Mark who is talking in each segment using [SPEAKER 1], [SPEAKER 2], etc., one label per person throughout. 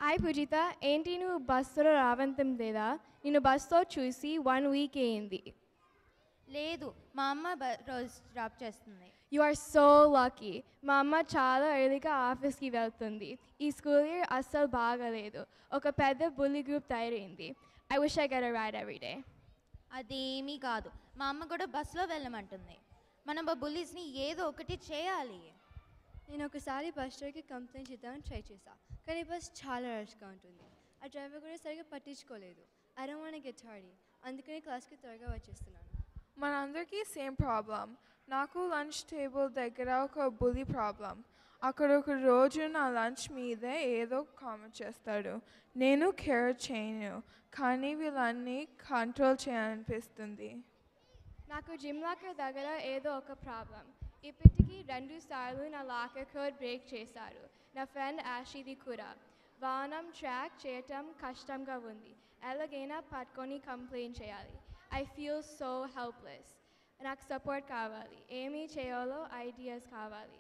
[SPEAKER 1] Hi పూజిత, ఏంటి నువ్వు బస్సులో రావంతం లేదా? నేను బస్సులో చూసి 1 వీక్ అయింది.
[SPEAKER 2] లేదు, మా అమ్మ రోజు డ్రాప్ చేస్తుంది.
[SPEAKER 1] You are so lucky. మా అమ్మ చాలా ఎర్లీగా ఆఫీస్కి వెళ్తుంది. ఈ స్కూల్ ఇయర్ అస్సలు బాగాలేదు. ఒక పెద్ద బుల్లి గ్రూప్ తయారైంది. I wish I get a ride every day.
[SPEAKER 2] అదేమీ కాదు, మా అమ్మ కూడా బస్సులో వెళ్ళమంటుంది. మనం ఆ బుల్లీస్ని ఏదో ఒకటి చేయాలి.
[SPEAKER 3] నేను ఒకసారి బస్ డ్రైవర్కి కంప్లైంట్ చేద్దామని ట్రై చేశా, కానీ బస్ చాలా రష్గా ఉంటుంది. ఆ డ్రైవర్ కూడా సరిగ్గా పట్టించుకోలేదు. I don't want to get hurry, అందుకని క్లాస్కి త్వరగా వచ్చేస్తున్నాను.
[SPEAKER 4] మనందరికీ సేమ్ ప్రాబ్లం. నాకు లంచ్ టేబుల్ దగ్గర ఒక బుల్లి ప్రాబ్లం. అక్కడ ఒక రోజు నా లంచ్ మీదే ఏదో కామెంట్ చేస్తాడు. నేను కేర్ చేయను, కానీ వీళ్ళన్నీ కంట్రోల్ చేయాలనిపిస్తుంది.
[SPEAKER 1] నాకు జిమ్ లాకర్ దగ్గర ఏదో ఒక ప్రాబ్లం. ఇప్పటికీ 2 సార్లు నా లాకర్ కోడ్ బ్రేక్ చేశారు. నా ఫ్రెండ్ యాషిది కూడా. వాహనం ట్రాక్ చేయటం కష్టంగా ఉంది. ఎలాగైనా పట్టుకొని కంప్లైంట్ చేయాలి. I feel so helpless. నాకు సపోర్ట్ కావాలి. ఏమీ చేయాలో ఐడియాస్ కావాలి.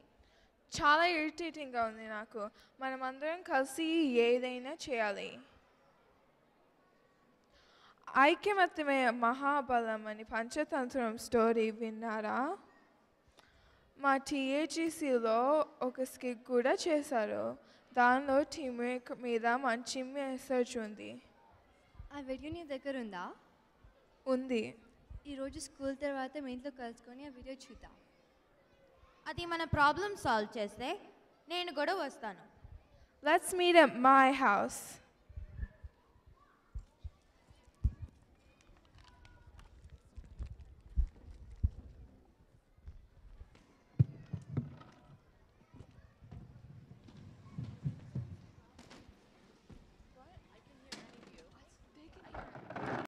[SPEAKER 4] చాలా ఇరిటేటింగ్గా ఉంది నాకు. మనమందరం కలిసి ఏదైనా చేయాలి. ఐక్యమత్యమే మహాబలం అని పంచతంత్రం స్టోరీ విన్నారా? మా టీఏజీసీలో ఒక స్కిట్ కూడా చేశారు. దానిలో టీమ్వర్క్ మీద మంచి మెసేజ్ ఉంది.
[SPEAKER 3] ఆ వీడియో నీ దగ్గర ఉందా?
[SPEAKER 4] ఉంది.
[SPEAKER 3] ఈరోజు స్కూల్ తర్వాత మీ ఇంట్లో కలుసుకొని ఆ వీడియో చూద్దాం.
[SPEAKER 2] అది మన ప్రాబ్లమ్ సాల్వ్ చేస్తే నేను కూడా వస్తాను.
[SPEAKER 4] Let's meet at my house.